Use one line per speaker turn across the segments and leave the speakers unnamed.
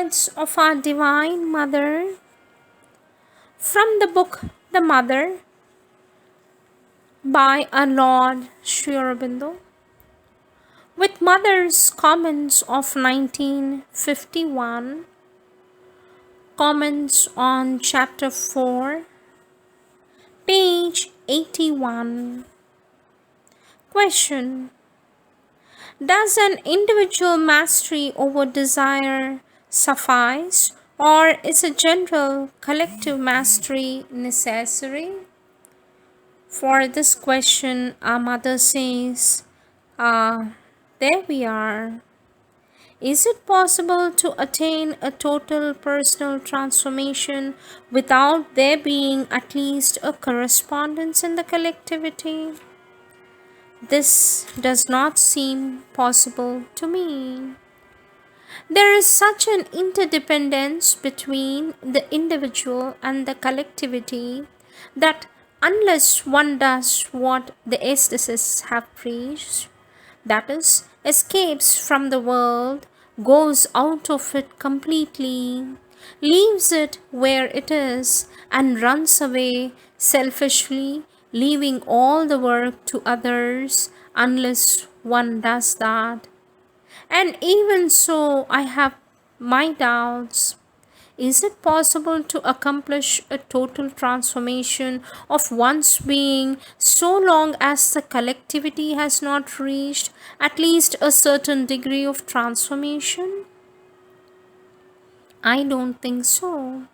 words of our Divine Mother from the book The Mother by our Lord Sri Aurobindo, with Mother's comments of 1951, comments on chapter 4, page 81. Question: does an individual mastery over desire suffice, or is a general collective mastery necessary? For this question, our mother says, there we are. Is it possible to attain a total personal transformation without there being at least a correspondence in the collectivity? This does not seem possible to me. There is such an interdependence between the individual and the collectivity that unless one does what the aestheticists have preached, that is, escapes from the world, goes out of it completely, leaves it where it is, and runs away selfishly, leaving all the work to others, unless one does that. And even so, I have my doubts. Is it possible to accomplish a total transformation of one's being so long as the collectivity has not reached at least a certain degree of transformation? I don't think so.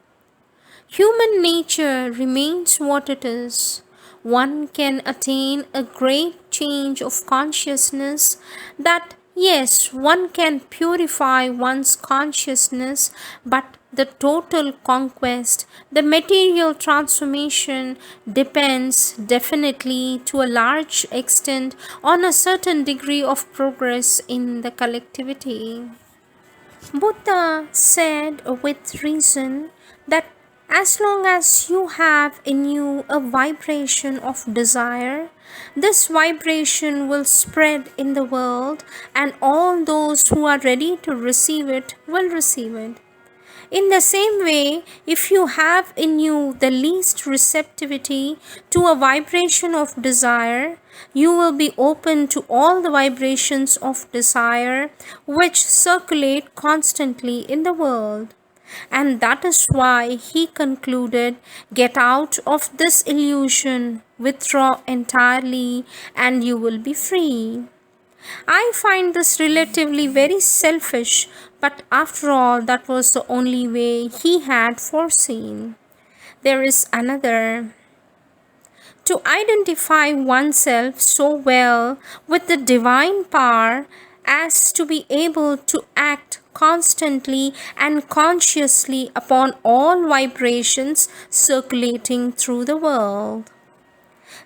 Human nature remains what it is. One can attain a great change of consciousness that, yes, one can purify one's consciousness, but the total conquest, the material transformation depends definitely to a large extent on a certain degree of progress in the collectivity. Buddha said with reason that as long as you have in you a vibration of desire, this vibration will spread in the world, and all those who are ready to receive it will receive it. In the same way, if you have in you the least receptivity to a vibration of desire, you will be open to all the vibrations of desire which circulate constantly in the world. And that is why he concluded, get out of this illusion, withdraw entirely, and you will be free. I find this relatively very selfish, but after all, that was the only way he had foreseen. There is another. To identify oneself so well with the divine power as to be able to act constantly and consciously upon all vibrations circulating through the world.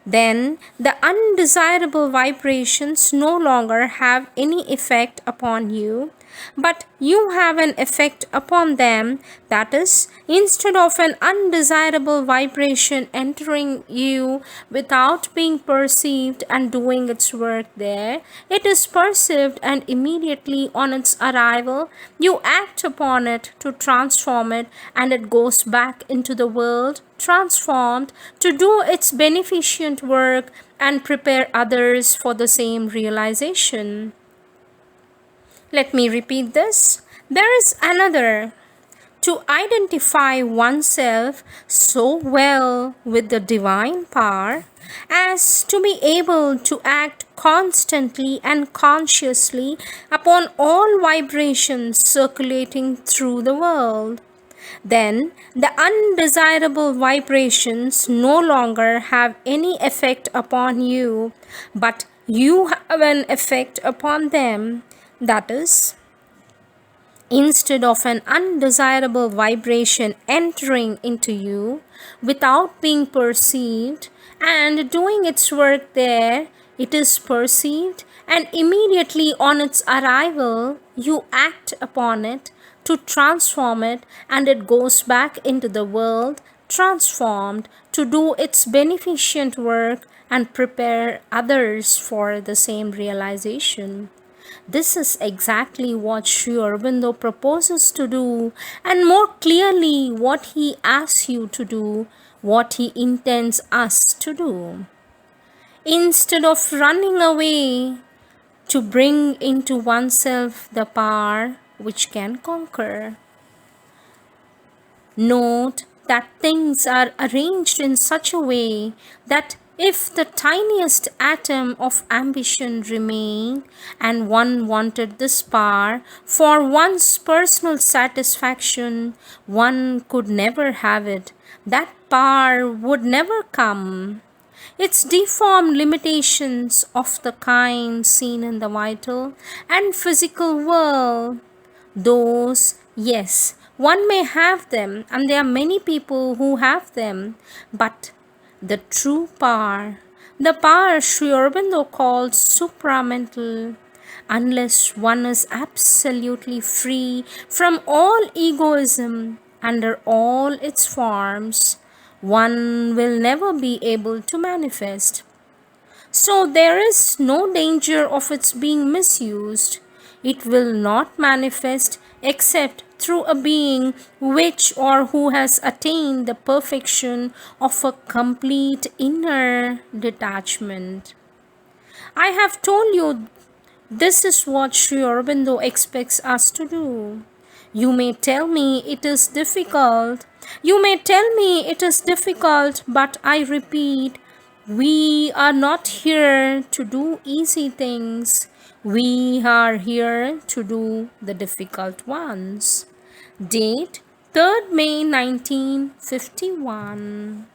Then the undesirable vibrations no longer have any effect upon you, but you have an effect upon them. That is, instead of an undesirable vibration entering you without being perceived and doing its work there, it is perceived, and immediately on its arrival you act upon it to transform it, and it goes back into the world transformed to do its beneficent work and prepare others for the same realization. Let me repeat this. There is another. To identify oneself so well with the divine power as to be able to act constantly and consciously upon all vibrations circulating through the world. Then the undesirable vibrations no longer have any effect upon you, but you have an effect upon them. That is, instead of an undesirable vibration entering into you without being perceived and doing its work there, it is perceived, and immediately on its arrival you act upon it to transform it, and it goes back into the world transformed to do its beneficent work and prepare others for the same realization. This is exactly what Sri Aurobindo proposes to do, and more clearly, what he asks you to do, what he intends us to do. Instead of running away, to bring into oneself the power which can conquer. Note that things are arranged in such a way that if the tiniest atom of ambition remained and one wanted this power for one's personal satisfaction, one could never have it. That power would never come. Its deformed limitations of the kind seen in the vital and physical world, those, yes, one may have them, and there are many people who have them, but the true power, the power Sri Aurobindo calls supramental, unless one is absolutely free from all egoism under all its forms, one will never be able to manifest. So there is no danger of its being misused. It will not manifest except through a being which or who has attained the perfection of a complete inner detachment. I have told you this is what Sri Aurobindo expects us to do. You may tell me it is difficult. You may tell me it is difficult, but I repeat, we are not here to do easy things. We are here to do the difficult ones. Date 3rd May 1951.